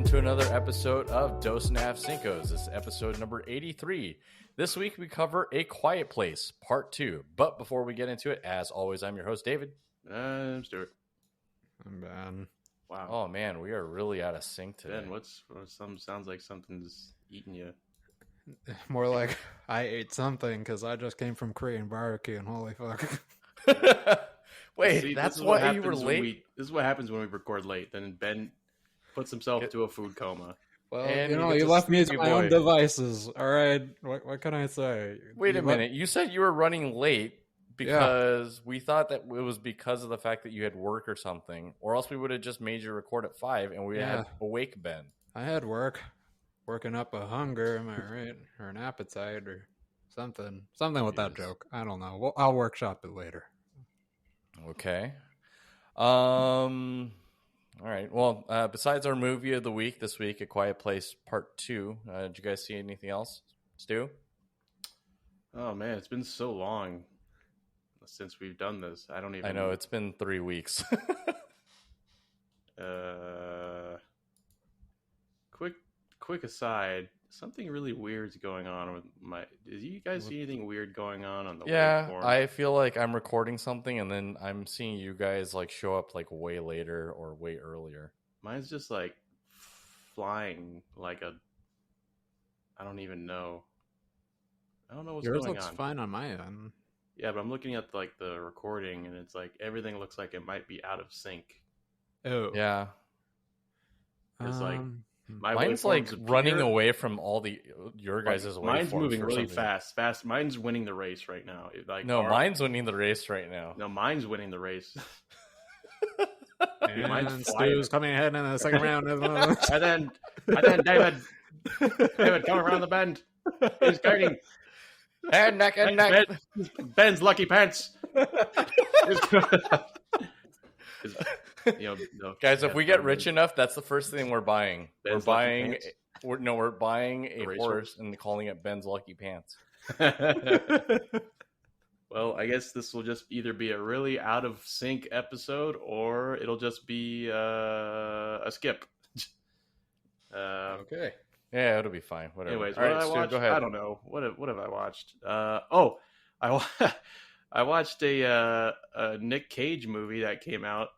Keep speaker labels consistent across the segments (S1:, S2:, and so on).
S1: welcome to another episode of Dos and a Half Cincos. This is episode number 83. This week we cover A Quiet Place, Part 2. But before we get into it, as always, I'm your host, David.
S2: I'm Stuart.
S3: I'm Ben.
S2: Wow.
S1: Oh man, we are really out of sync today.
S2: Ben, sounds like something's eating you.
S3: More like I ate something because I just came from Korean barbecue and holy fuck.
S1: Wait,
S2: See,
S1: that's why you were late?
S2: This is what happens when we record late. Then Ben puts himself into a food coma.
S3: Well,
S1: And
S3: you left me to my own devices. All right, what can I say?
S1: Wait a minute. You said you were running late because we thought that it was because of the fact that you had work or something, or else we would have just made you record at 5 and we had awake Ben.
S3: I had working up a hunger, am I right? Or an appetite or something with that joke. I don't know. Well, I'll workshop it later.
S1: Okay. All right. Well, besides our movie of the week this week, A Quiet Place Part 2, did you guys see anything else? Stu?
S2: Oh man, it's been so long since we've done this. I know
S1: it's been 3 weeks.
S2: Quick aside. Something really weird's going on with my. Did you guys see anything weird going on the waveform?
S1: I feel like I'm recording something and then I'm seeing you guys like show up like way later or way earlier.
S2: Mine's just like flying like a. I don't even know. I don't know what's
S3: Yours
S2: going on.
S3: looks fine on my end.
S2: Yeah, but I'm looking at like the recording and it's like everything looks like it might be out of sync.
S3: Oh
S1: yeah.
S2: It's like.
S1: Mine's like running away from all your guys' waveforms.
S2: Mine's moving really fast. Mine's winning the race right now.
S1: Mine's winning the race right now.
S2: No, mine's winning the race.
S3: And Stu's coming ahead in the second round.
S2: and then David coming around the bend. He's guiding.
S1: And neck.
S2: Ben's lucky pants.
S1: Guys, if we get rich enough, that's the first thing we're buying.
S2: Ben's
S1: We're buying a horse and calling it Ben's Lucky Pants.
S2: Well, I guess this will just either be a really out of sync episode or it'll just be a skip.
S3: Okay.
S1: Yeah, it'll be fine. Whatever.
S2: Anyways,
S1: all right,
S2: Stu,
S1: go ahead.
S2: I don't know. What have I watched? I watched a Nick Cage movie that came out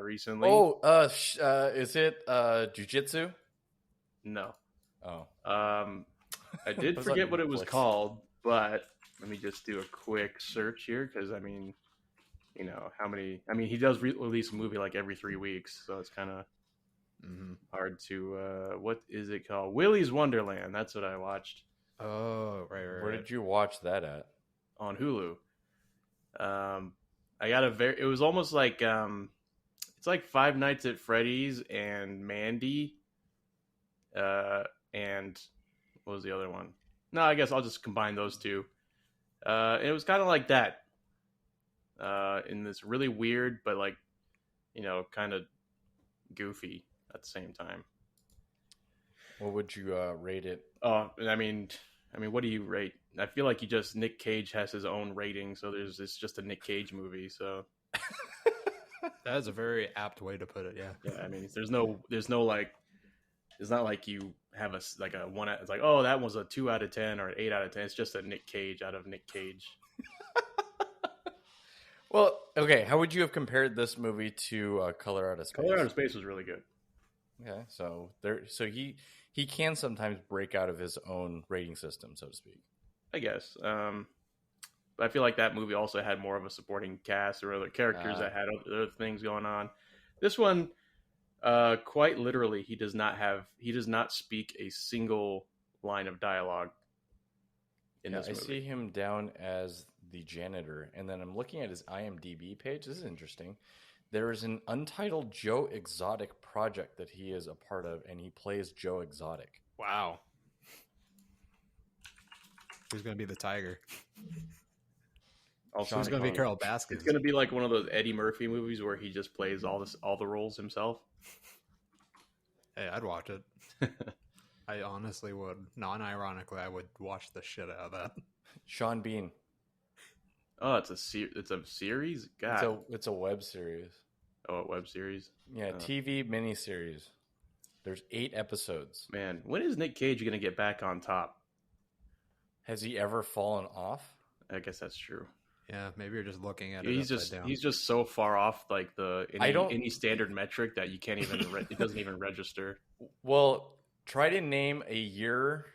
S2: recently.
S1: Is it Jiu-Jitsu?
S2: No.
S1: Oh.
S2: I did forget what it was called, but let me just do a quick search here because he does release a movie like every 3 weeks, so it's kind of hard to what is it called? Willy's Wonderland. That's what I watched.
S3: Oh, right.
S1: Where did you watch that at?
S2: On Hulu. I got it was almost like it's like Five Nights at Freddy's and Mandy, and what was the other one? No, I guess I'll just combine those two. It was kind of like that, in this really weird but like, kind of goofy at the same time.
S1: What would you rate it?
S2: Oh, I mean, what do you rate? I feel like Nick Cage has his own rating, so it's just a Nick Cage movie. So
S3: that is a very apt way to put it. Yeah.
S2: Yeah. I mean, there's no like, it's not like you have a one. It's like, oh, that was a 2 out of 10 or an 8 out of 10. It's just a Nick Cage out of Nick Cage.
S1: Well, okay. How would you have compared this movie to Color Out of Space?
S2: Color Out of Space was really good.
S1: Okay, so he can sometimes break out of his own rating system, so to speak.
S2: I guess. But I feel like that movie also had more of a supporting cast or other characters that had other things going on. This one, quite literally, he does not speak a single line of dialogue in this movie.
S1: I see him down as the janitor, and then I'm looking at his IMDb page. This is interesting. There is an untitled Joe Exotic project that he is a part of, and he plays Joe Exotic.
S3: Wow. Who's going to be the tiger?
S2: Also,
S3: who's going to be Carol Baskin?
S2: It's going to be like one of those Eddie Murphy movies where he just plays all the roles himself.
S3: Hey, I'd watch it. I honestly would. Non-ironically, I would watch the shit out of that.
S1: Sean Bean.
S2: Oh, it's a series? God.
S1: It's a web series.
S2: Oh, a web series?
S1: Yeah, TV miniseries. There's 8 episodes.
S2: Man, when is Nick Cage going to get back on top?
S1: Has he ever fallen off?
S2: I guess that's true.
S3: Yeah, maybe you're just looking at
S2: He's
S3: it upside down.
S2: He's just so far off like any standard metric that you can't even it doesn't even register.
S1: Well, try to name a year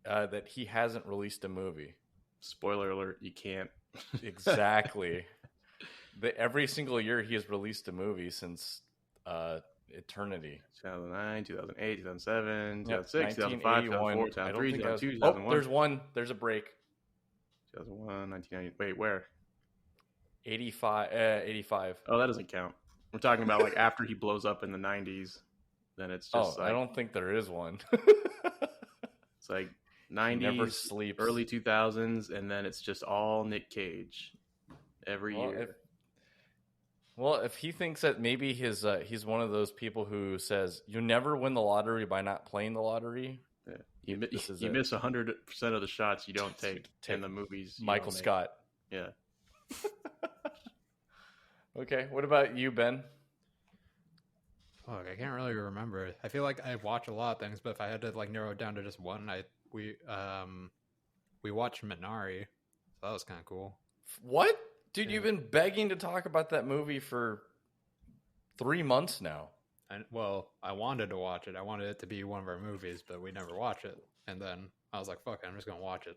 S1: that he hasn't released a movie.
S2: Spoiler alert, you can't.
S1: Exactly. Every single year he has released a movie since eternity.
S2: 2009, 2008, 2007, 2006, 2005, 2004, 2003, 2002, 2001.
S1: Oh, there's one. There's a break.
S2: 2001, 1990. Wait, where?
S1: 85.
S2: Oh, that doesn't count. We're talking about like after he blows up in the 90s. Then it's just
S1: I don't think there is one.
S2: It's like 90s,
S1: never sleeps.
S2: Early 2000s, and then it's just all Nick Cage every year.
S1: If he thinks that maybe he's one of those people who says you never win the lottery by not playing the lottery.
S2: Yeah. You miss 100% of the shots you don't take in the movies.
S1: Michael Scott.
S2: Yeah.
S1: Okay, what about you, Ben?
S3: Look, I can't really remember. I feel like I watch a lot of things, but if I had to like narrow it down to just one, we watched Minari, so that was kind of cool.
S1: What? Dude, you've been begging to talk about that movie for 3 months now.
S3: I wanted to watch it. I wanted it to be one of our movies, but we never watch it. And then I was like, fuck it, I'm just going to watch it.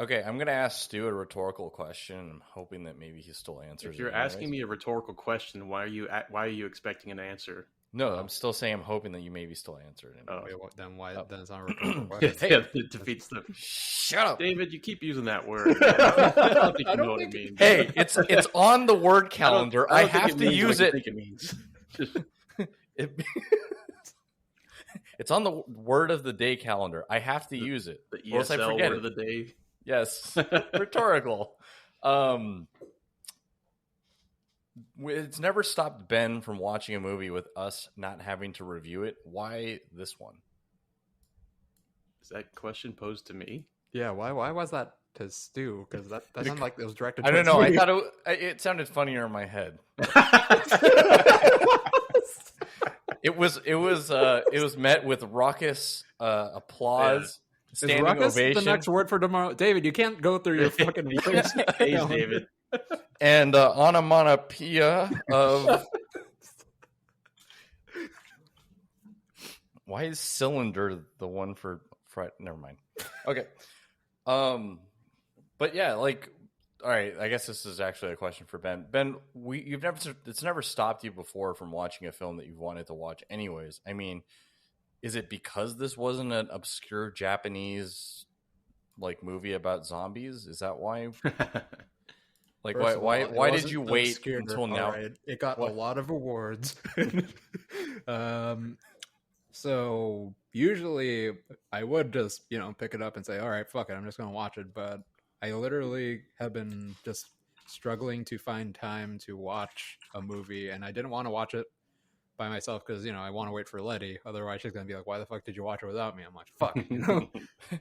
S1: Okay, I'm going to ask Stu a rhetorical question. I'm hoping that maybe he still answers
S2: it. If you're asking me a rhetorical question, why are you expecting an answer?
S1: No, I'm still saying I'm hoping that you maybe still answer it.
S3: Oh. Then why? Then it's not a rhetorical question.
S2: Yeah, it defeats the...
S1: Shut up,
S2: David. You keep using that word. I don't think you know what it means.
S1: Hey, it's on the word calendar. I have to use it.
S2: I think it means.
S1: It's on the word of the day calendar. I have to use it.
S2: The ESL word of the day.
S1: Yes, rhetorical. It's never stopped Ben from watching a movie with us not having to review it. Why this one?
S2: Is that question posed to me?
S3: Yeah, why was that to Stu? Because that sounded like it was directed.
S1: I don't know. I thought it sounded funnier in my head. It was met with raucous applause. Standing ovation.
S3: The next word for tomorrow, David. You can't go through your fucking words.
S2: Hey, David.
S1: And onomatopoeia of why is cylinder the one for never mind. Okay. But yeah, like, all right, I guess this is actually a question for Ben. Ben, it's never stopped you before from watching a film that you've wanted to watch anyways. I mean, is it because this wasn't an obscure Japanese like movie about zombies? Is that why? Like, why did you wait until now?
S3: Right. It got a lot of awards. So usually I would just, pick it up and say, all right, fuck it, I'm just going to watch it. But I literally have been just struggling to find time to watch a movie, and I didn't want to watch it by myself because, I want to wait for Letty. Otherwise, she's going to be like, why the fuck did you watch it without me? I'm like, fuck,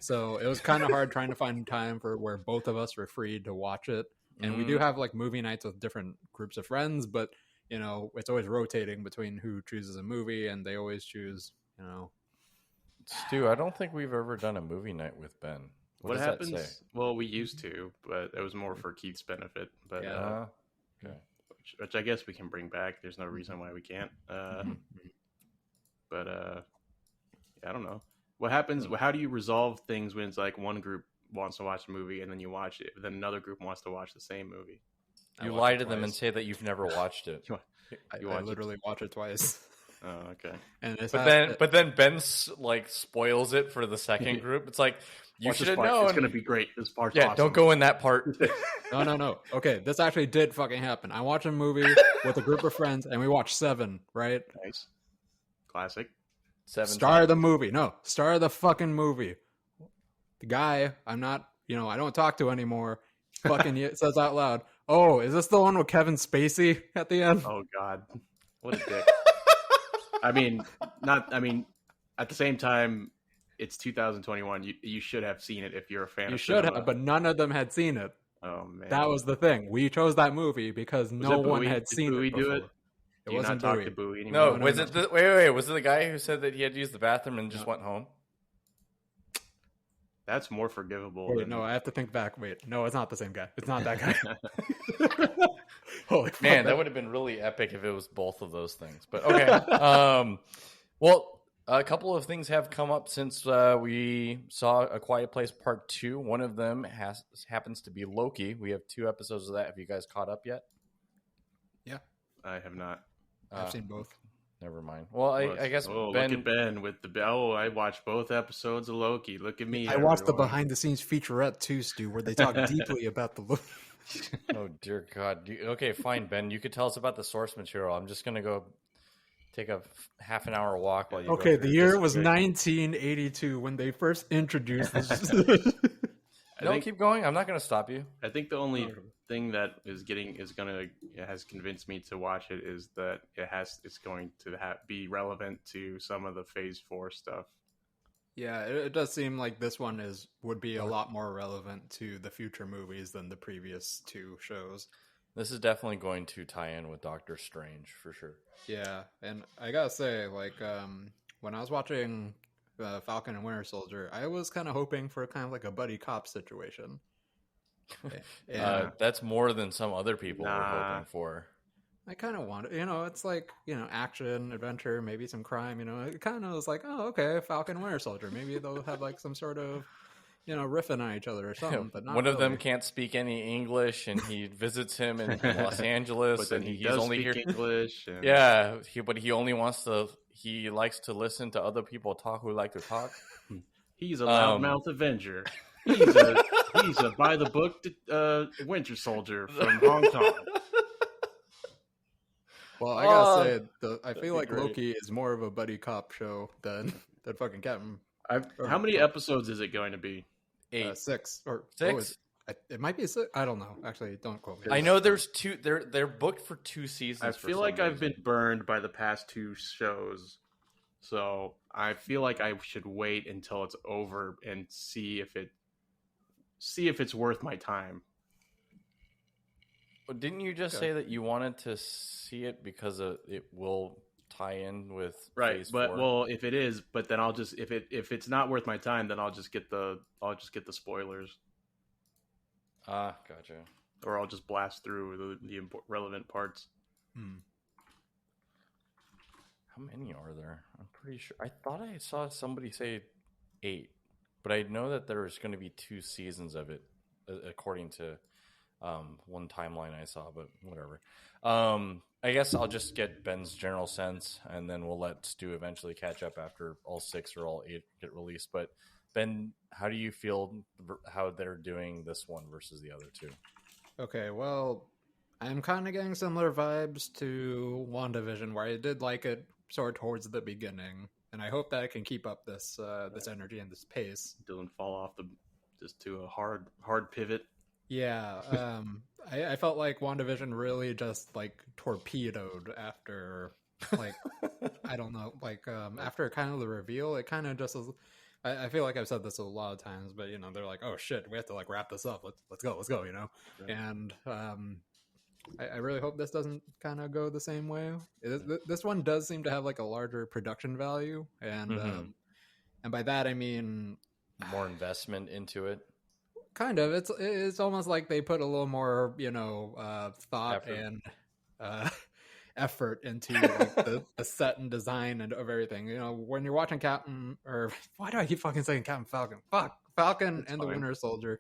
S3: So it was kind of hard trying to find time for where both of us were free to watch it. And we do have like movie nights with different groups of friends, but, it's always rotating between who chooses a movie, and they always choose,
S1: Stu, I don't think we've ever done a movie night with Ben.
S2: What happens? Well, we used to, but it was more for Keith's benefit. But
S1: okay.
S2: Which I guess we can bring back. There's no reason why we can't. But I don't know. What happens? How do you resolve things when it's like one group wants to watch a movie and then you watch it, but then another group wants to watch the same movie?
S1: You lie to them and say that you've never watched it.
S3: I literally watch it twice.
S2: Oh, okay.
S3: And
S1: but then Ben like spoils it for the second group. It's like you should have known.
S2: It's going to be great. This part's
S1: awesome. Don't go in that part.
S3: No. Okay, this actually did fucking happen. I watched a movie with a group of friends, and we watched Seven. Right?
S2: Nice. Classic.
S3: Seven. Star of the movie. No, star of the fucking movie. The guy I'm not, I don't talk to anymore. Fucking says out loud, "Oh, is this the one with Kevin Spacey at the end?"
S2: Oh God, what a dick. At the same time, it's 2021. You should have seen it if you're a fan.
S3: You should have, but none of them had seen it.
S2: Oh man,
S3: that was the thing. We chose that movie because no one had seen it before. It
S2: Do you
S3: wasn't
S2: not talk
S3: Bowie.
S2: to Bowie
S1: No,
S2: anymore?
S1: was it the wait? Was it the guy who said that he had to use the bathroom and just went home?
S2: That's more forgivable.
S3: Wait,
S2: than...
S3: no, I have to think back. Wait, no, it's not the same guy. It's not that guy. Holy fuck,
S1: Man, that would have been really epic if it was both of those things. But okay. Well, a couple of things have come up since we saw A Quiet Place Part 2. One of them happens to be Loki. We have 2 episodes of that. Have you guys caught up yet?
S3: Yeah,
S2: I have not.
S3: I've seen both.
S1: Never mind. Well, I guess
S2: Ben...
S1: Ben...
S2: Look at Ben with the... Oh, I watched both episodes of Loki. Look at me.
S3: I watched the behind-the-scenes featurette too, Stu, where they talk deeply about the Loki.
S1: Oh, dear God. Okay, fine, Ben. You could tell us about the source material. I'm just going to go take a half an hour walk while you
S3: Okay,
S1: go
S3: the year was 1982 when they first introduced this.
S1: No, keep going. I'm not going to stop you.
S2: I think the only thing that has convinced me to watch it is that it's going to be relevant to some of the Phase 4 stuff.
S3: Yeah, it does seem like this one would be a lot more relevant to the future movies than the previous 2 shows.
S1: This is definitely going to tie in with Doctor Strange for sure.
S3: Yeah, and I gotta say, like, when I was watching Falcon and Winter Soldier, I was kind of hoping for kind of like a buddy cop situation.
S1: That's more than some other people were hoping for.
S3: I kind of want it. It's like, action, adventure, maybe some crime, It kind of was like, oh, okay, Falcon, Winter Soldier. Maybe they'll have like some sort of, riffing on each other or something. But not
S1: one of
S3: really.
S1: them can't speak any English, and he visits him in Los Angeles,
S2: but then
S1: and
S2: he's
S1: does
S2: only
S1: speak
S2: here English. And...
S1: Yeah, but he only he likes to listen to other people talk who like to talk.
S2: He's a loudmouth Avenger. He's a by the book Winter Soldier from Hong Kong.
S3: Well, I gotta say, I feel like Loki is more of a buddy cop show than fucking Captain.
S2: How many episodes is it going to be?
S3: 8, 6 or
S1: 6.
S3: It might be 6. I don't know. Actually, don't quote me.
S1: I know there's 2. They're booked for 2 seasons.
S2: I feel like I've been burned by the past 2 shows, so I feel like I should wait until it's over and see if it's worth my time.
S1: Didn't you just say that you wanted to see it because it will tie in with Phase 4?
S2: Well, if it is, but then I'll just if it's not worth my time, then I'll just get the spoilers.
S1: Gotcha.
S2: Or I'll just blast through the relevant parts.
S1: How many are there? I'm pretty sure. I thought I saw somebody say 8, but I know that there's going to be 2 seasons of it, according to one timeline I saw. But whatever. I guess I'll just get Ben's general sense, and then we'll let Stu eventually catch up after all 6 or all 8 get released. But Ben, how do you feel how they're doing this one versus the other 2?
S3: Okay, well, I'm kind of getting similar vibes to WandaVision, where I did like it sort of towards the beginning, and I hope that I can keep up this energy and this pace.
S2: Doesn't fall off just to a hard pivot.
S3: Yeah, I felt like WandaVision really just like torpedoed after, like, I don't know, like after kind of the reveal, it kind of just was. I feel like I've said this a lot of times, but they're like, oh shit, we have to like wrap this up. Let's go,
S2: Right.
S3: And I really hope this doesn't kind of go the same way. This one does seem to have like a larger production value, and by that I mean
S1: more investment into it.
S3: Kind of. It's almost like they put a little more, thought and effort into like the set and design and of everything. When you're watching Captain, or why do I keep fucking saying Captain Falcon? Falcon
S2: That's
S3: and
S2: fine.
S3: the Winter Soldier.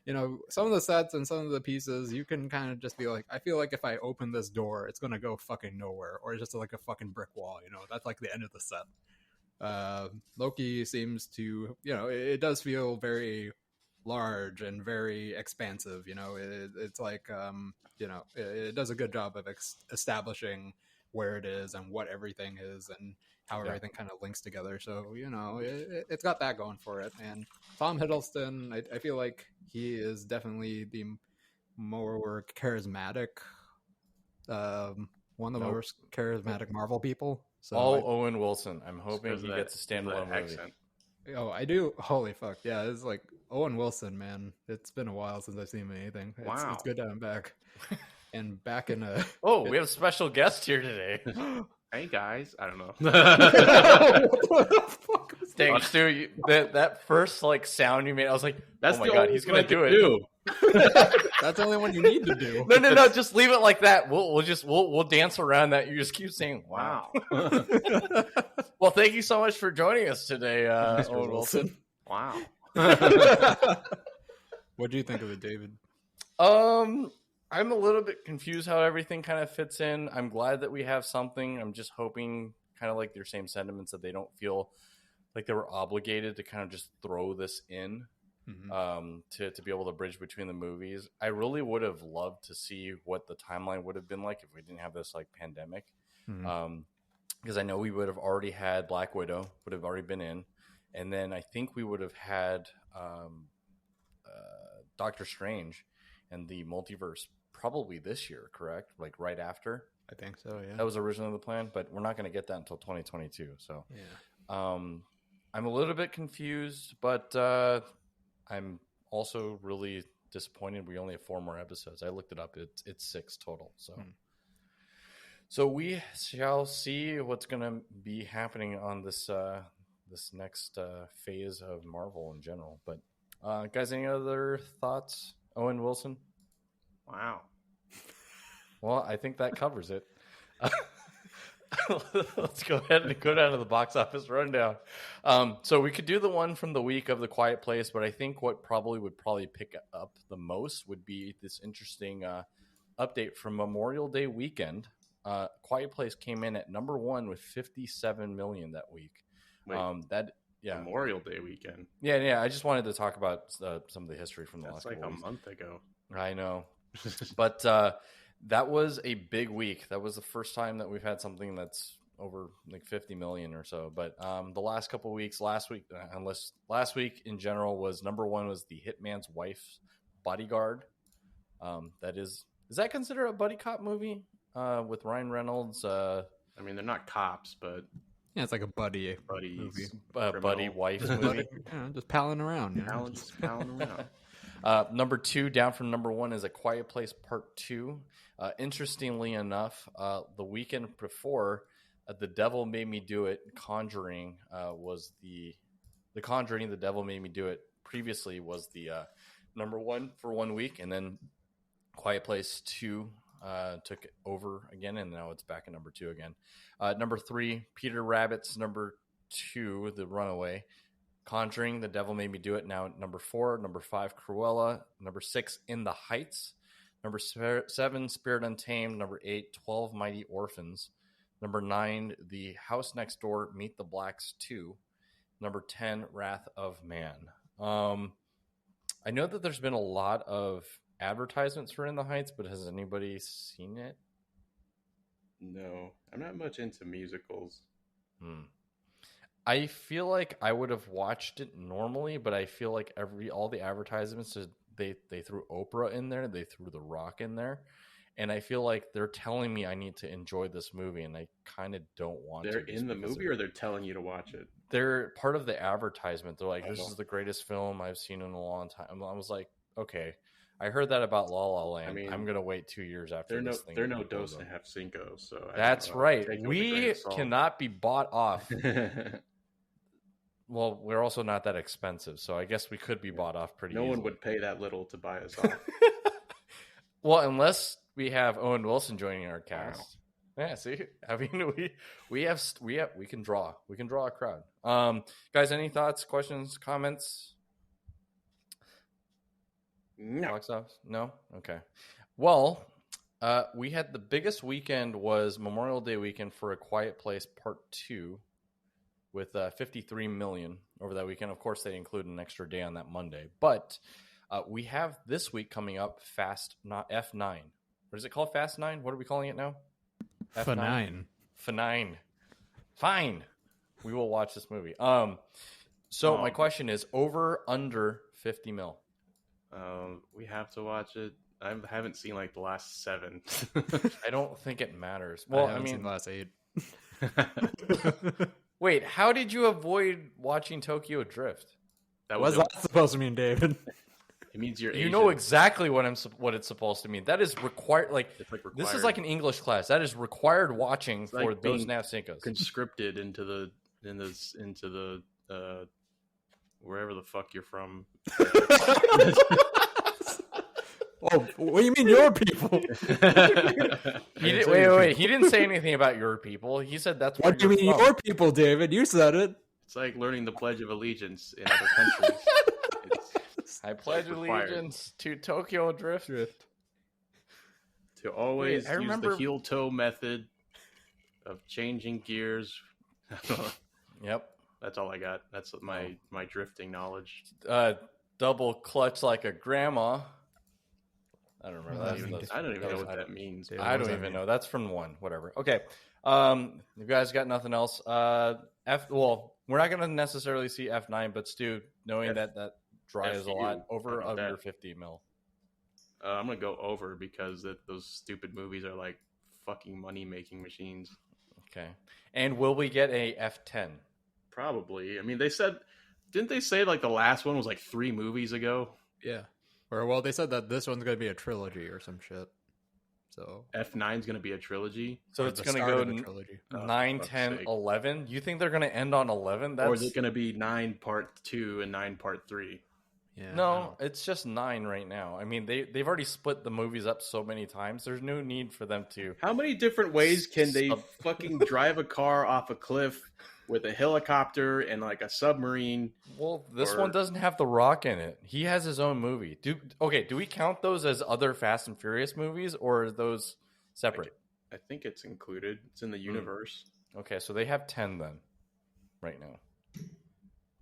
S3: Some of the sets and some of the pieces, you can kind of just be like, I feel like if I open this door, it's gonna go fucking nowhere, or just like a fucking brick wall. That's like the end of the set. Loki seems to, it does feel very large and very expansive. It's like it does a good job of establishing where it is and what everything is and how everything kind of links together. So it's got that going for it. And Tom Hiddleston, I feel like he is definitely the more charismatic, one of the most charismatic Marvel people. So
S1: Owen Wilson. I'm hoping he gets a standalone movie.
S2: Accent.
S3: Oh, I do. Holy fuck. Yeah, it's like Owen Wilson, man. It's been a while since I've seen him in anything.
S2: Wow.
S3: It's good to have him back. And back in a
S1: Oh, we have a special guest here today.
S2: Hey guys, I don't know.
S3: what the fuck was that?
S1: Dang, Stu, that first like sound you made, I was like,
S2: That's
S1: oh my
S2: the
S1: god,
S2: only
S1: he's
S2: one I
S1: gonna
S2: can
S1: do it.
S3: That's the only one you need to do.
S1: No, just leave it like that. We'll dance around that. You just keep saying, wow. Well, thank you so much for joining us today,
S3: Mr.
S1: Owen Wilson.
S2: Wow.
S3: What do you think of it, David?
S1: I'm a little bit confused how everything kind of fits in. I'm glad that we have something. I'm just hoping, kind of like their same sentiments, that they don't feel like they were obligated to kind of just throw this in, to be able to bridge between the movies. I really would have loved to see what the timeline would have been like if we didn't have this like pandemic. Because I know we would have already had Black Widow, would have already been in, and then I think we would have had Doctor Strange and the multiverse probably this year, correct? Like right after?
S3: I think so, yeah.
S1: That was originally the plan, but we're not going to get that until 2022. So
S3: Yeah.
S1: I'm a little bit confused, but I'm also really disappointed we only have 4 more episodes. I looked it up. It's 6 total. So we shall see what's going to be happening on this this next phase of Marvel in general. But guys, any other thoughts? Owen Wilson?
S2: Wow.
S1: Well, I think that covers it. Let's go ahead and go down to the box office rundown. So we could do the one from the week of The Quiet Place, but I think what would pick up the most would be this interesting update from Memorial Day weekend. Quiet Place came in at number 1 with 57 million that week.
S2: Wait, Memorial Day weekend.
S1: Yeah. I just wanted to talk about some of the history from the
S2: That's
S1: last
S2: like
S1: couple
S2: a
S1: weeks.
S2: month ago.
S1: I know. But that was a big week. That was the first time that we've had something that's over like 50 million or so. But the last couple of weeks, last week in general was number 1 was The Hitman's Wife's Bodyguard. Is that considered a buddy cop movie with Ryan Reynolds?
S2: I mean, they're not cops, but
S3: Yeah, it's like a buddy
S2: buddies,
S3: movie.
S1: Buddy wife movie.
S3: Just palling around. You know?
S2: palling around.
S1: Number 2, down from number 1, is A Quiet Place Part 2. Interestingly enough, the weekend before, The Devil Made Me Do It, Conjuring was the Conjuring, The Devil Made Me Do It previously was the number 1 for 1 week, and then Quiet Place 2 took it over again, and now it's back at number 2 again. Number 3, Peter Rabbit's number 2, The Runaway. Conjuring, The Devil Made Me Do It, now at number 4. Number 5, Cruella. Number 6, In the Heights. Number 7, Spirit Untamed. Number 8, 12 Mighty Orphans. Number 9, The House Next Door, Meet the Blacks 2. Number 10, Wrath of Man. I know that there's been a lot of advertisements for In the Heights, but has anybody seen it?
S2: No, I'm not much into musicals.
S1: I feel like I would have watched it normally, but I feel like all the advertisements, they threw Oprah in there, they threw The Rock in there, and I feel like they're telling me I need to enjoy this movie, and I kind of don't want to.
S2: They're in the movie, or they're telling you to watch it?
S1: They're part of the advertisement. They're like, this is the greatest film I've seen in a long time. I was like, okay, I heard that about La La Land. I mean, I'm going to wait 2 years after this thing.
S2: They're no Dos and Half Cinco, so
S1: that's right. We cannot be bought off. Well, we're also not that expensive, so I guess we could be bought off pretty easily.
S2: No one would pay that little to buy us off.
S1: Well, unless we have Owen Wilson joining our cast.
S2: Wow.
S1: Yeah, see, I mean, we can draw a crowd. Guys, any thoughts, questions, comments?
S2: No.
S1: Box office? No? Okay. Well, we had the biggest weekend was Memorial Day weekend for A Quiet Place Part 2 with 53 million over that weekend. Of course, they include an extra day on that Monday. But we have this week coming up F9. What is it called? Fast 9? What are we calling it now?
S3: F9.
S1: F9. Fine. We will watch this movie. So my question is, over, under 50 mil?
S2: We have to watch it. I haven't seen like the last 7.
S1: I don't think it matters. Well, I mean,
S3: seen the last 8.
S1: Wait, how did you avoid watching Tokyo Drift?
S2: That
S3: What's that supposed to mean, David?
S2: It It means you're
S1: You
S2: Asian.
S1: know exactly what it's supposed to mean. That is required. Like,
S2: It's like required.
S1: this is like an English class. That is required watching
S2: It's
S1: for
S2: like
S1: those
S2: being
S1: nav syncos.
S2: conscripted into the wherever the fuck you're from.
S3: Oh, what do you mean your people?
S1: Wait. He didn't say anything about your people. He said that's where
S3: What do you mean
S1: you're from.
S3: your people, David? You said it.
S2: It's like learning the Pledge of Allegiance in other countries.
S1: I pledge
S2: required.
S1: allegiance to Tokyo Drift.
S2: To always
S1: Wait, I
S2: use
S1: remember-
S2: the heel toe method of changing gears.
S1: Yep.
S2: That's all I got. That's my drifting knowledge.
S1: Double clutch like a grandma. I don't remember.
S2: I don't even know what that means.
S3: Yeah.
S1: I don't even know. That's from one. Whatever. Okay. You guys got nothing else? Well, we're not going to necessarily see F9, but Stu, knowing that dry is a lot over under 50 mil.
S2: I'm gonna go over because those stupid movies are like fucking money making machines.
S1: Okay. And will we get a F10?
S2: Probably. I mean, didn't they say like the last one was like 3 movies ago?
S3: Yeah. Or well, they said that this one's gonna be a trilogy or some shit. So
S2: F9's gonna be a trilogy.
S1: So
S3: or
S1: it's
S3: the
S1: going to
S3: start
S1: go
S3: of the trilogy.
S1: 9,
S2: fuck's
S1: 10,
S2: sake.
S1: 11. You think they're going to end on 11?
S2: Or is it gonna be 9 part 2 and 9 part 3?
S3: Yeah.
S1: No, it's just 9 right now. I mean, they've already split the movies up so many times. There's no need for them to.
S2: How many different ways can they fucking drive a car off a cliff with a helicopter and like a submarine?
S1: Well, this one doesn't have The Rock in it. He has his own movie. Do we count those as other Fast and Furious movies, or are those separate?
S2: I think it's included. It's in the universe.
S1: Okay, so they have 10 then, right now.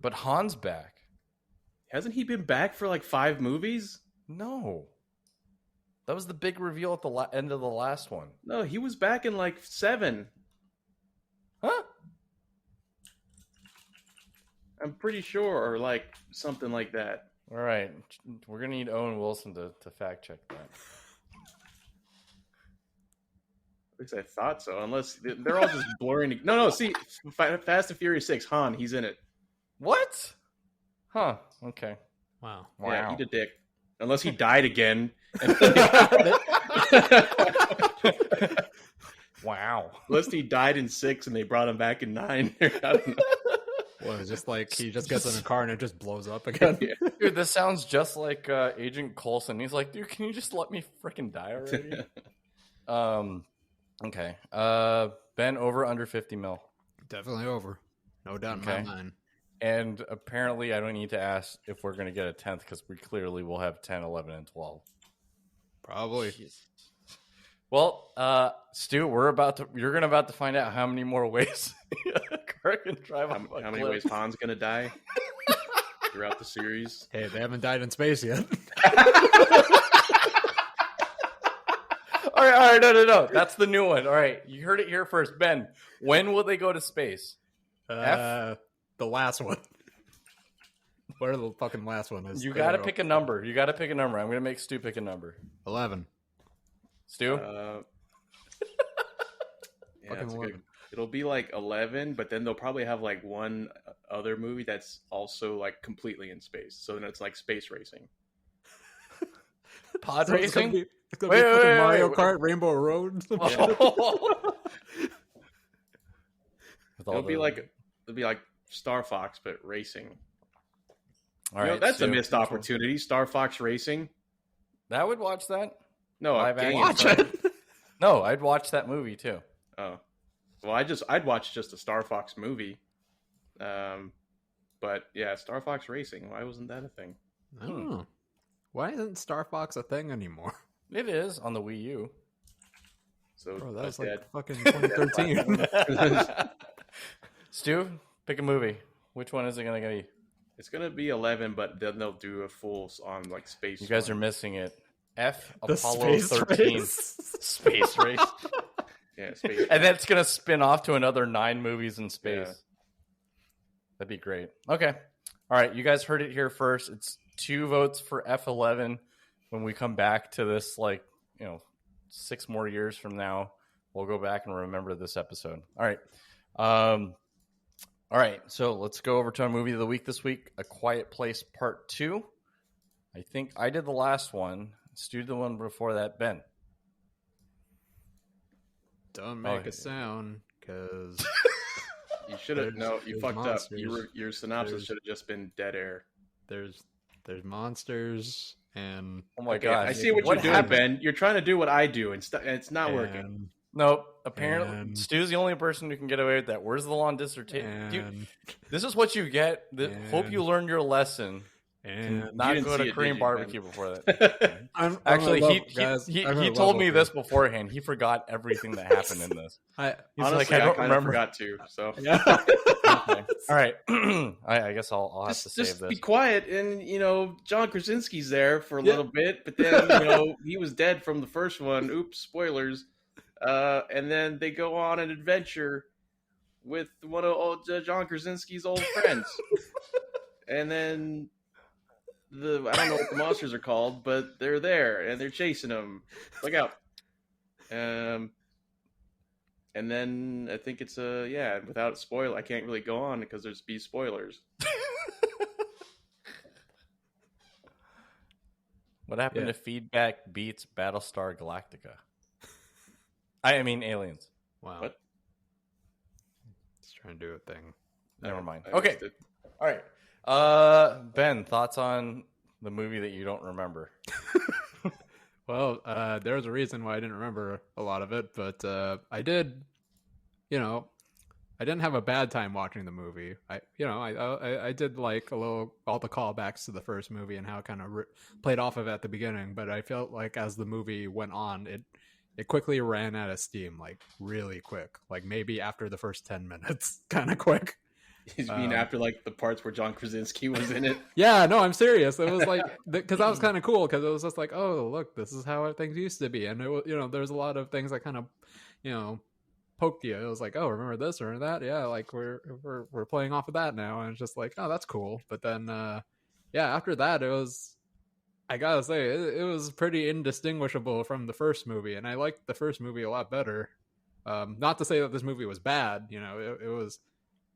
S1: But Han's back.
S2: Hasn't he been back for like 5 movies?
S1: No. That was the big reveal at the end of the last one.
S2: No, he was back in like 7.
S1: Huh?
S2: I'm pretty sure, or like something like that.
S1: All right. We're going to need Owen Wilson to fact check that.
S2: At least I thought so. Unless they're all just blurring. No. See, Fast and Furious 6, Han, he's in it.
S1: What? Huh. Okay.
S3: Wow.
S2: Yeah, eat a dick. Unless he died again.
S1: Wow.
S2: Unless he died in 6 and they brought him back in 9. I don't know.
S3: Well, it's just like he just gets in a car and it just blows up again.
S2: Yeah.
S1: Dude, this sounds just like Agent Coulson. He's like, dude, can you just let me freaking die already? Okay. Ben, over under 50 mil.
S3: Definitely over. No doubt in my mind.
S1: And apparently I don't need to ask if we're going to get a 10th because we clearly will have 10, 11, and 12.
S3: Probably.
S1: Jeez. Well, Stu, you're about to find out how many more ways a car can drive on
S2: How many ways Han's going to die throughout the series?
S3: Hey, they haven't died in space yet.
S1: All right, no. That's the new one. All right, you heard it here first. Ben, when will they go to space?
S3: The last one. Whatever the fucking last one is.
S1: You got to pick a number. I'm going to make Stu pick a number.
S3: 11.
S1: Stu?
S2: Yeah, it'll be like 11, but then they'll probably have like one other movie that's also like completely in space. So then it's like space racing.
S1: Pod
S3: So
S1: racing?
S3: It's gonna be fucking Mario Kart, Rainbow Road.
S2: It'll be like Star Fox, but racing.
S1: All right,
S2: that's
S1: Stu,
S2: a missed opportunity. Star Fox Racing.
S1: I would watch that.
S2: No,
S1: Live
S2: a game.
S1: action. No, I'd watch that movie too.
S2: Oh, well, I'd watch just a Star Fox movie. But yeah, Star Fox Racing. Why wasn't that a thing?
S3: Oh. Why isn't Star Fox a thing anymore?
S1: It is on the Wii U.
S2: So
S3: Bro, that was like
S2: dead.
S3: fucking 2013.
S1: Stu, pick a movie. Which one is it going to be?
S2: It's gonna be 11, but then they'll do a full on like space.
S1: You guys are missing it. F
S3: The
S1: Apollo
S3: space
S1: 13
S3: race.
S1: space race.
S2: Yeah, space.
S1: And then it's going to spin off to another 9 movies in space.
S2: Yeah.
S1: That'd be great. Okay. All right. You guys heard it here first. It's 2 votes for F11. When we come back to this, 6 more years from now, we'll go back and remember this episode. All right. All right. So let's go over to our movie of the week this week, A Quiet Place Part 2. I think I did the last one. Stu did the one before that. Ben.
S3: Don't make a sound, because
S2: you should have. No, you fucked
S3: monsters.
S2: up. Your synopsis should have just been dead air.
S3: There's monsters, and
S1: oh my god!
S2: I see what you're doing, Ben. You're trying to do what I do, and it's not working.
S1: Nope. Apparently, Stu's the only person who can get away with that. Where's the long dissertation? This is what you get. Hope you learned your lesson. And not go to Korean barbecue before that. Actually, he told me this beforehand. He forgot everything that happened in this.
S2: Honestly, I don't remember. Forgot to. So
S1: yeah. Okay. All right. I guess I'll have to save this.
S2: Just be quiet, and John Krasinski's there for a little bit, but then he was dead from the first one. Oops, spoilers. And then they go on an adventure with one of John Krasinski's old friends, and then. I don't know what the monsters are called, but they're there and they're chasing them. Look out! And then I think it's without spoil, I can't really go on because there's be spoilers.
S1: What happened to Feedback Beats Battlestar Galactica? I mean Aliens.
S3: Wow.
S2: What?
S3: It's trying to do a thing.
S1: Never mind. Okay. All right. Ben, thoughts on the movie that you don't remember?
S3: Well, there was a reason why I didn't remember a lot of it, but I did, I didn't have a bad time watching the movie. I did like all the callbacks to the first movie and how it kind of played off of it at the beginning, but I felt like as the movie went on, it quickly ran out of steam, like really quick, like maybe after the first 10 minutes, kind of quick.
S2: You mean after like the parts where John Krasinski was in it?
S3: Yeah, no, I'm serious. It was like because that was kind of cool because it was just like, oh, look, this is how things used to be, and it was, there's a lot of things that kind of, poked you. It was like, oh, remember this or that? Yeah, like we're playing off of that now, and it's just like, oh, that's cool. But then, after that, it was, I gotta say, it was pretty indistinguishable from the first movie, and I liked the first movie a lot better. Not to say that this movie was bad, it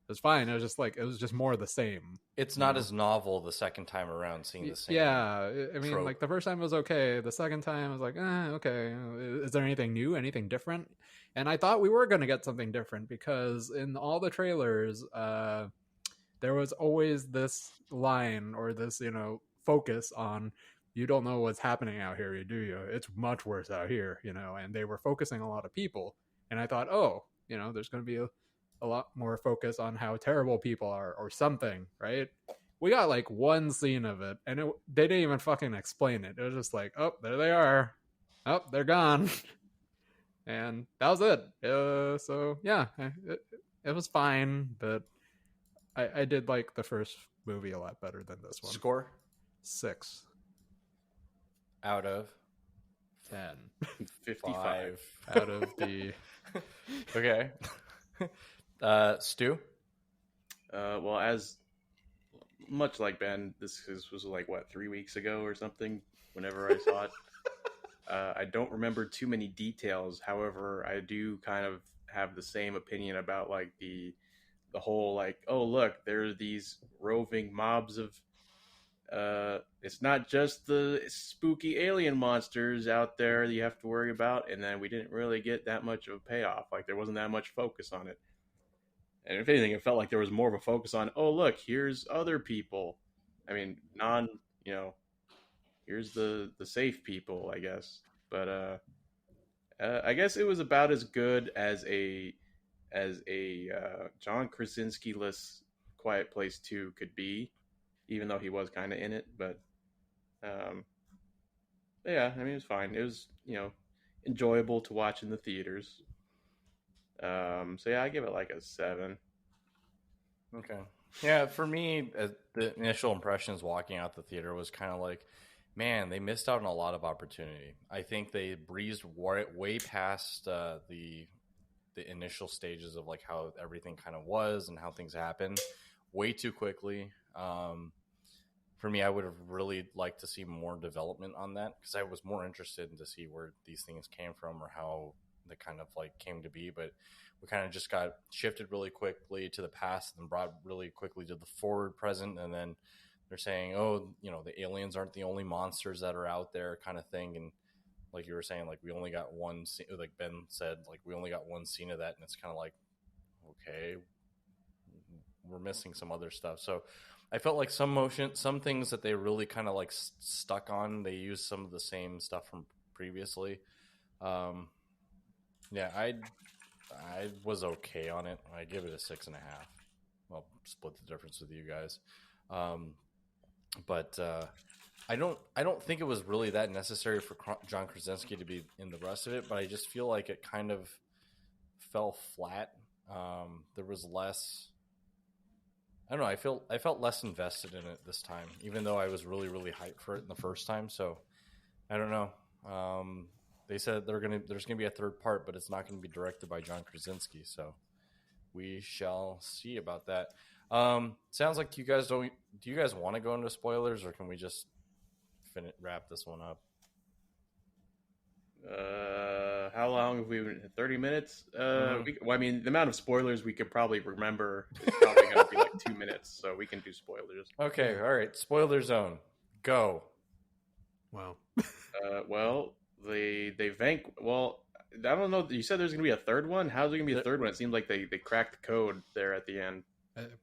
S3: was fine. It was just like, it was just more of the same.
S1: It's not as novel the second time around seeing the same.
S3: Yeah, I mean, trope. Like the first time was okay. The second time I was like, okay. Is there anything new, anything different? And I thought we were going to get something different because in all the trailers, there was always this line or this, focus on, you don't know what's happening out here, do you? It's much worse out here, and they were focusing a lot of people. And I thought, there's going to be a lot more focus on how terrible people are or something, right? We got like one scene of it, and they didn't even fucking explain it. It was just like, oh, there they are. Oh, they're gone. And that was it. So, yeah, it was fine, but I did like the first movie a lot better than this one.
S1: Score?
S3: 6.
S1: Out of?
S3: 10.
S2: 55.
S3: Out of the...
S1: Okay. Stu?
S2: Well, as much like Ben, this was like, 3 weeks ago or something, whenever I saw it. I don't remember too many details. However, I do kind of have the same opinion about like the whole like, oh look, there are these roving mobs of it's not just the spooky alien monsters out there that you have to worry about, and then we didn't really get that much of a payoff. Like there wasn't that much focus on it. And if anything, it felt like there was more of a focus on, oh look, here's other people. I mean, here's the safe people, I guess. But I guess it was about as good as a John Krasinski-less Quiet Place 2 could be, even though he was kind of in it. But yeah, I mean, it was fine. It was, enjoyable to watch in the theaters. So yeah, I give it like a 7.
S1: Okay. Yeah, for me, the initial impressions walking out the theater was kind of like, man, they missed out on a lot of opportunity. I think they breezed way past the initial stages of like how everything kind of was and how things happened way too quickly. For me, I would have really liked to see more development on that because I was more interested in to see where these things came from or how they kind of like came to be. But we kind of just got shifted really quickly to the past and brought really quickly to the forward present, and then they're saying, oh, the aliens aren't the only monsters that are out there, kind of thing. And like you were saying, like we only got one scene, like Ben said, like we only got one scene of that, and it's kind of like, okay, we're missing some other stuff. So I felt like some things that they really kind of like stuck on, they used some of the same stuff from previously. Yeah, I was okay on it. I give it a 6.5. I'll split the difference with you guys. But I don't think it was really that necessary for John Krasinski to be in the rest of it, but I just feel like it kind of fell flat. There was less. I don't know. I felt less invested in it this time, even though I was really, really hyped for it in the first time. So I don't know. They said there's gonna be a third part, but it's not gonna be directed by John Krasinski. So we shall see about that. Sounds like you guys don't. Do you guys want to go into spoilers, or can we just wrap this one up?
S2: How long have we been? 30 minutes? Well, I mean, the amount of spoilers we could probably remember is probably going to be like 2 minutes, so we can do spoilers.
S1: Okay, all right. Spoiler zone. Go.
S3: Wow.
S2: Well, I don't know. You said there's going to be a third one. How's there going to be a third one? It seems like they cracked the code there at the end.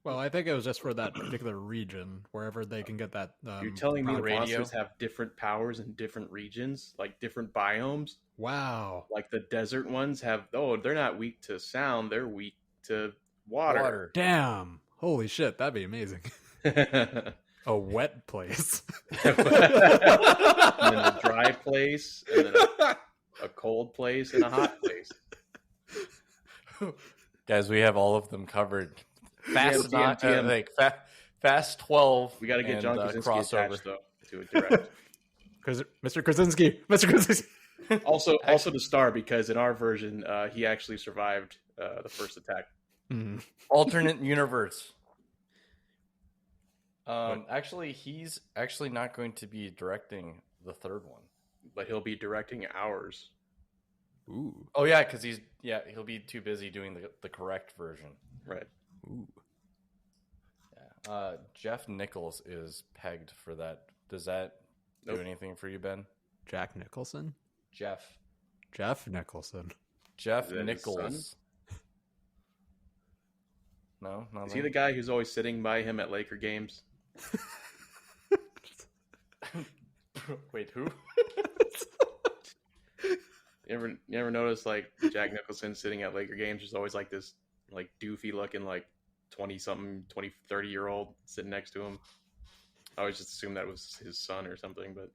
S3: Well, I think it was just for that particular region, wherever they can get that.
S2: You're telling me the monsters have different powers in different regions, like different biomes?
S3: Wow.
S2: Like the desert ones they're not weak to sound, they're weak to water.
S3: Damn. Holy shit, that'd be amazing. A wet place.
S2: And then a dry place, and then a cold place, and a hot place.
S1: Guys, we have all of them covered. Fast Fast 12.
S2: We got to get John Krasinski
S1: crossover
S2: attached, though, to it direct.
S3: Mr. Krasinski.
S2: Also to star, because in our version, he actually survived the first attack.
S3: Mm.
S1: Alternate universe. Actually, he's actually not going to be directing the third one,
S2: but he'll be directing ours.
S3: Ooh.
S1: Oh yeah, because he'll be too busy doing the correct version.
S2: Right.
S3: Ooh.
S1: Yeah. Jeff Nichols is pegged for that. Does that do anything for you, Ben?
S3: Jack Nicholson?
S1: Jeff
S3: Nicholson.
S1: Jeff Nichols. No,
S2: is he the guy who's always sitting by him at Laker games?
S1: Wait, who?
S2: You ever notice like Jack Nicholson sitting at Laker games? There's always like this like doofy looking like 30-year-old sitting next to him. I always just assumed that was his son or something, but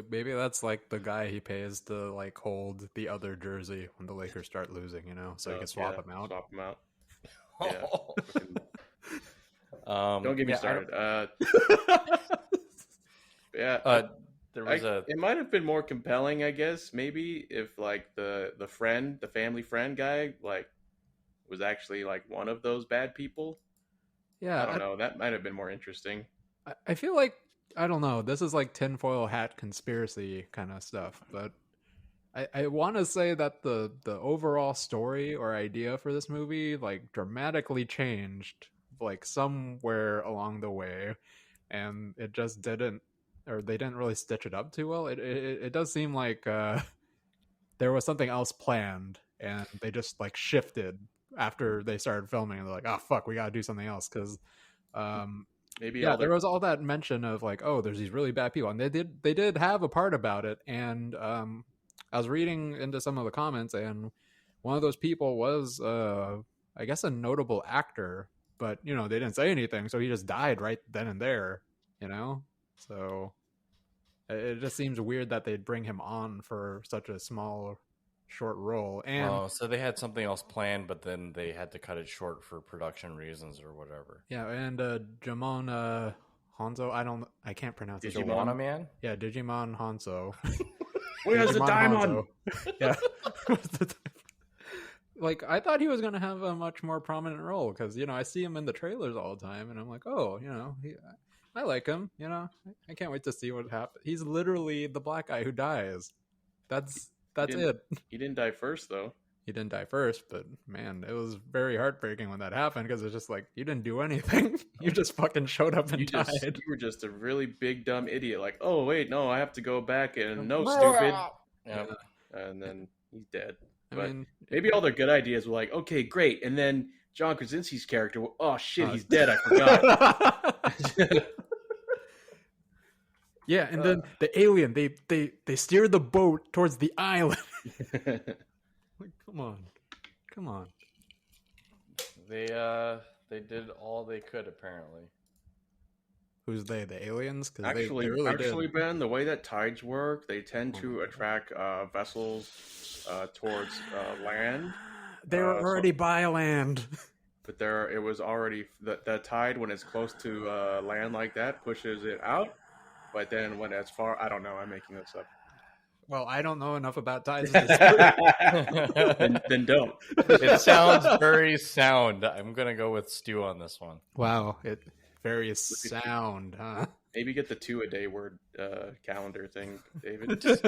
S3: maybe that's like the guy he pays to like hold the other jersey when the Lakers start losing, so he can swap him out.
S2: Swap him out.
S1: Yeah.
S2: Don't get me started.
S1: There was
S2: it might have been more compelling, I guess, maybe if like the family friend guy like was actually like one of those bad people.
S3: Yeah,
S2: I don't know. That might have been more interesting.
S3: I feel like, I don't know, this is like tinfoil hat conspiracy kind of stuff, but I want to say that the overall story or idea for this movie like dramatically changed like somewhere along the way, and it just didn't, or they didn't really stitch it up too well. It does seem like there was something else planned, and they just like shifted after they started filming. They're like, oh fuck, we gotta do something else, because
S2: maybe
S3: there was all that mention of like, oh, there's these really bad people, and they did have a part about it. And I was reading into some of the comments, and one of those people was I guess a notable actor, but they didn't say anything, so he just died right then and there, so it just seems weird that they'd bring him on for such a small short role. And
S1: so they had something else planned, but then they had to cut it short for production reasons or whatever.
S3: Yeah, and Jamon Hanzo, I can't pronounce it.
S1: Digimon Man?
S3: Yeah, Digimon Hanzo.
S2: Where's the diamond?
S3: Yeah. Like, I thought he was going to have a much more prominent role, because I see him in the trailers all the time, and I'm like, oh, I like him. I can't wait to see what happens. He's literally the black guy who dies. That's it.
S2: He didn't die first, though.
S3: he didn't die first, but man, it was very heartbreaking when that happened because it's just like you didn't do anything. You just fucking showed up and died.
S2: You were just a really big dumb idiot. Like, oh wait, no, I have to go back and no, stupid.
S1: Yeah.
S2: And then he's dead.
S3: I
S2: But
S3: mean,
S2: maybe all their good ideas were like, okay, great, and then John Krasinski's character, oh shit, he's dead. I forgot.
S3: yeah, and then the alien, they steered the boat towards the island. Like, come on.
S1: They did all they could apparently.
S3: Who's they? The aliens? Cause
S2: Actually,
S3: they really did.
S2: Ben, the way that tides work, they tend to attract vessels towards land.
S3: They were already by land.
S2: But it was already the tide when it's close to land like that pushes it out. But then when it's far, I don't know. I'm making this up.
S3: Well, I don't know enough about tides.
S2: then don't.
S1: It sounds very sound. I'm gonna go with Stu on this one.
S3: Wow, it very sound, huh?
S2: Maybe get the 2-a-day word calendar thing, David.
S1: Just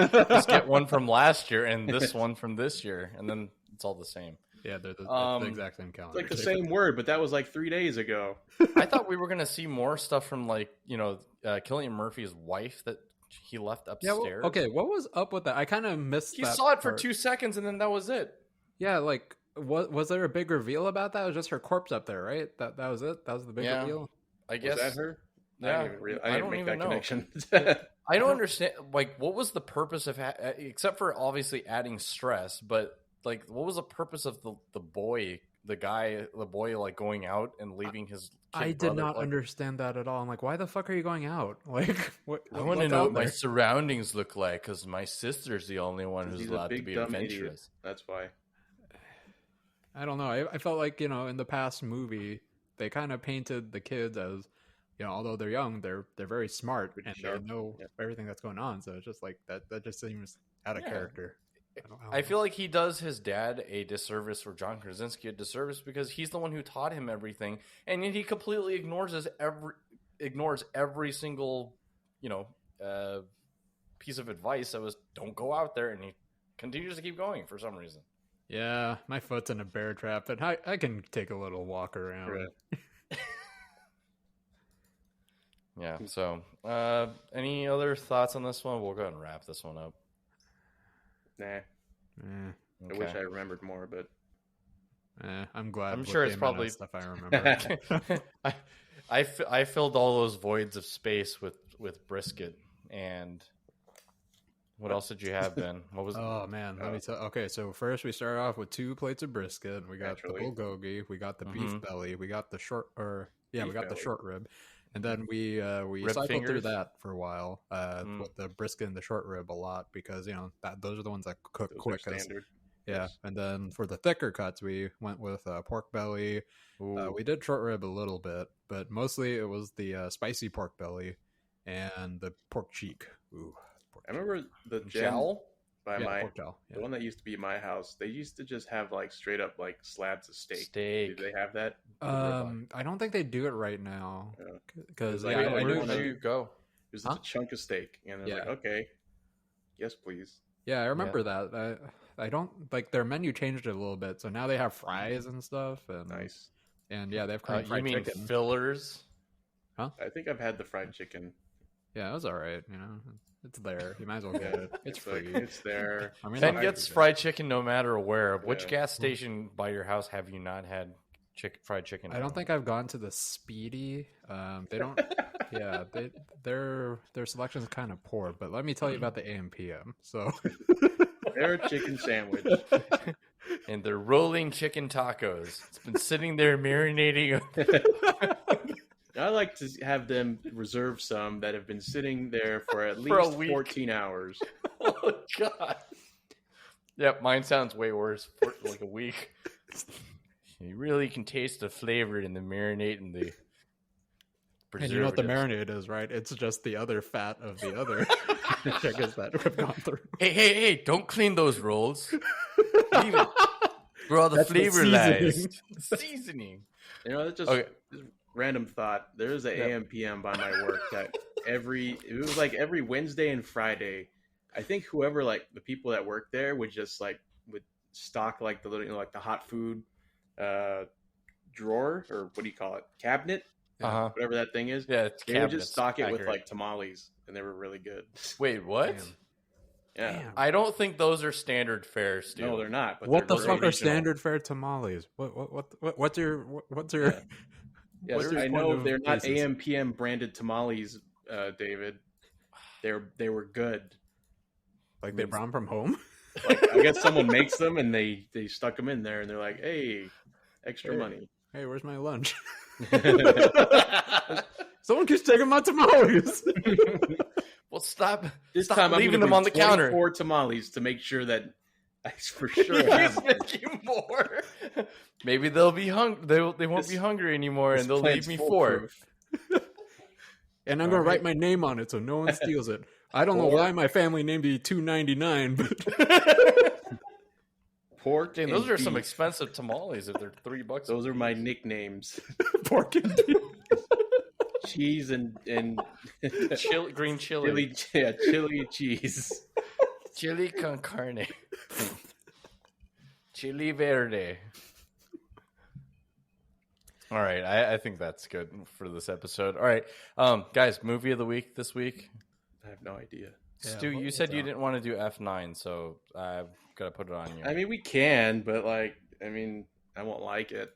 S1: get one from last year and this one from this year, and then it's all the same.
S3: Yeah, they're the exact same calendar.
S2: It's like the same word, but that was like 3 days ago.
S1: I thought we were gonna see more stuff from Cillian Murphy's wife that he left upstairs.
S3: Yeah, well, okay, what was up with that? I kind of missed
S1: He
S3: that
S1: saw it for
S3: part.
S1: 2 seconds and then that was it.
S3: Yeah, like, was there a big reveal about that? It was just her corpse up there, right? That was it? That was the big reveal?
S1: I guess.
S2: Was that her?
S1: Yeah,
S2: I didn't make that
S1: know.
S2: connection.
S1: I don't understand. Like, what was the purpose of, except for obviously adding stress, but like, what was the purpose of the boy, like going out and leaving his kid
S3: I did not understand that at all. I'm like, why the fuck are you going out? Like,
S1: I want to know what my surroundings look like because my sister's the only one who's allowed to be adventurous.
S2: Idiot. That's why.
S3: I don't know. I felt like, in the past movie, they kind of painted the kids as, although they're young, they're very smart and they know everything that's going on. So it's just like that just seems out of character.
S1: I feel like he does his dad a disservice, or John Krasinski a disservice, because he's the one who taught him everything, and yet he completely ignores every single piece of advice that was don't go out there, and he continues to keep going for some reason.
S3: Yeah, my foot's in a bear trap, but I can take a little walk around.
S2: Right.
S1: Yeah. So, any other thoughts on this one? We'll go ahead and wrap this one up.
S2: Nah.
S1: Okay.
S2: I wish I remembered more, but
S3: I'm glad.
S1: I'm sure it's probably
S3: stuff I remember.
S1: I filled all those voids of space with brisket. And what else did you have, Ben? What was?
S3: Oh man, let me tell. Okay, so first we started off with 2 plates of brisket. We got the bulgogi, we got the beef belly, we got the short rib. And then we cycled through that for a while with the brisket and the short rib a lot because those are the ones that cook quick.
S2: Standard.
S3: Yeah, and then for the thicker cuts, we went with pork belly. We did short rib a little bit, but mostly it was the spicy pork belly and the pork cheek. Ooh,
S2: I remember the
S1: jowl
S2: by
S3: pork jowl. Yeah.
S2: The one that used to be my house. They used to just have like straight up like slabs of steak. Do they have that?
S3: I don't think they do it right now. Because
S1: where did you go?
S2: It was just a chunk of steak, and I was like, okay, yes, please.
S3: Yeah, I remember that. I don't like their menu changed it a little bit, so now they have fries and stuff. And,
S2: nice.
S3: And yeah, they have fried
S1: you mean
S3: chicken.
S1: Fillers?
S3: Huh?
S2: I think I've had the fried chicken.
S3: Yeah, it was all right. It's there. You might as well get it. It's free.
S2: It's there.
S3: I mean,
S1: Ben gets fried chicken no matter where.
S2: Yeah.
S1: Which gas station by your house have you not had fried chicken?
S3: I don't think I've gone to the Speedy. They don't. Yeah, their selection is kind of poor. But let me tell you about the AM PM. So
S2: their chicken sandwich.
S1: And they're rolling chicken tacos. It's been sitting there marinating.
S2: I like to have them reserve some that have been sitting there for at least 14 hours.
S1: Oh, God. Yep, mine sounds way worse for like a week. You really can taste the flavor in the marinade and the preservatives.
S3: And you know what the marinade is, right? It's just the other fat of the other chickens that have gone through.
S1: Hey, don't clean those rolls. Leave it. Where all the flavor lies. Seasoning.
S2: That's just random thought. There's an AM PM by my work that it was like every Wednesday and Friday. I think whoever, like the people that work there would just like would stock like the like the hot food drawer, or what do you call it, cabinet, whatever that thing is.
S1: Yeah, it's
S2: they would just stock it with like tamales, and they were really good.
S1: Wait, what?
S3: Damn.
S2: Yeah,
S3: Damn.
S1: I don't think those are standard fare, Stu.
S2: no, they're not. But
S3: What the
S2: they're
S3: fuck are
S2: original.
S3: standard fare tamales? What's your
S2: Yes,
S3: what's your
S2: I
S3: point
S2: know
S3: of
S2: they're not
S3: basis?
S2: AM/PM branded tamales, David. They were good.
S3: Like they brought them from home?
S2: Like, I guess someone makes them and they stuck them in there and they're like, hey, extra money.
S3: Hey, where's my lunch? Someone keeps taking my tamales.
S1: Well, stop
S2: This time
S1: leaving
S2: I'm
S1: them on the counter.
S2: 4 tamales to make sure that I for sure have
S1: He's making more. Maybe they'll be they won't be hungry anymore, and they'll leave me 4.
S3: And I'm going to write my name on it so no one steals it. I don't know why my family named it $2.99, but
S2: pork.
S1: Dang,
S2: and
S1: those are
S2: beef.
S1: some expensive tamales if they're $3.
S2: Those are my nicknames.
S3: pork and beef.
S2: Cheese and
S1: Green chili.
S2: chili and cheese.
S1: Chili con carne. Chili verde. All right, I think that's good for this episode. All right, guys, movie of the week this week.
S2: I have no idea.
S1: Stu, you said you didn't want to do F9, so I've got to put it on you.
S2: I mean, we can, but I won't like it.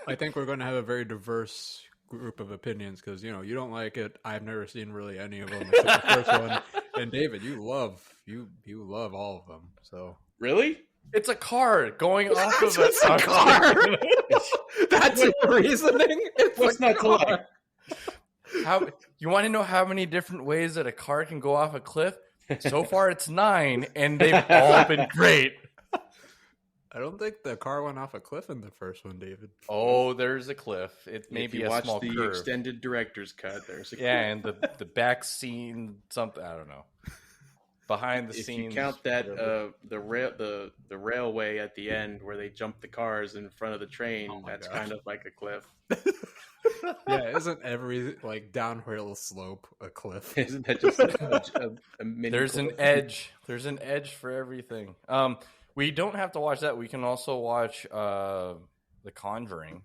S3: I think we're going to have a very diverse group of opinions because, you don't like it. I've never seen really any of them except the first one. And David, you love all of them. So
S2: Really?
S1: It's a car going off of
S3: It's a car. That's your reasoning.
S2: What's not to like?
S1: How you want to know how many different ways that a car can go off a cliff? So far, it's 9, and they've all been great.
S3: I don't think the car went off a cliff in the first one, David.
S1: Oh, there's a cliff. It may
S2: If
S1: be
S2: you
S1: a
S2: watch
S1: small
S2: the
S1: curve.
S2: extended director's cut, there's a
S1: Yeah, and the back scene, something I don't know. Behind the
S2: if
S1: scenes.
S2: you count that
S1: whatever.
S2: the railway at the end where they jump the cars in front of the train,
S3: Oh my
S2: that's
S3: God.
S2: kind of like a cliff.
S3: Yeah, isn't every downhill slope a cliff?
S2: Isn't that just a mini
S1: There's
S2: cliff?
S1: an edge. There's an edge for everything. We don't have to watch that. We can also watch The Conjuring.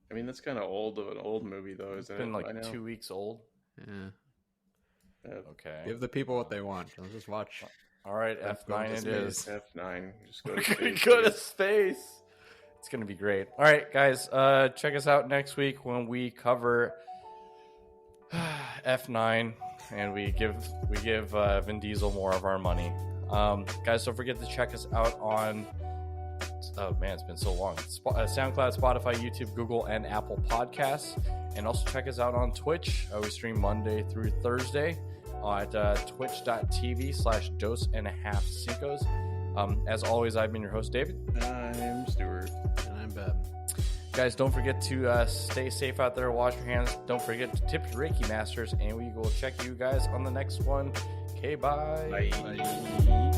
S2: I mean, that's kind of old of an old movie, though,
S1: It's
S2: isn't
S1: been
S2: it?
S1: like
S2: by now?
S1: 2 weeks old.
S3: Yeah.
S1: Okay.
S3: Give the people what they want. Let's just watch.
S1: All right,
S3: Let's go
S1: F9
S3: to
S1: it
S3: space.
S1: is.
S2: F9. Just go
S1: We're
S2: to
S1: gonna
S2: space.
S1: go to space. It's gonna be great. All right, guys. Check us out next week when we cover F9 and we give Vin Diesel more of our money. Guys, don't forget to check us out on. Oh man, it's been so long. SoundCloud, Spotify, YouTube, Google, and Apple Podcasts, and also check us out on Twitch. We stream Monday through Thursday at twitch.tv/dose-and-a-half-cinco's. As always, I've been your host, David.
S2: I'm Stuart.
S3: And I'm Ben.
S1: Guys, don't forget to stay safe out there. Wash your hands. Don't forget to tip your Reiki masters, and we will check you guys on the next one. Okay, bye.
S2: Bye.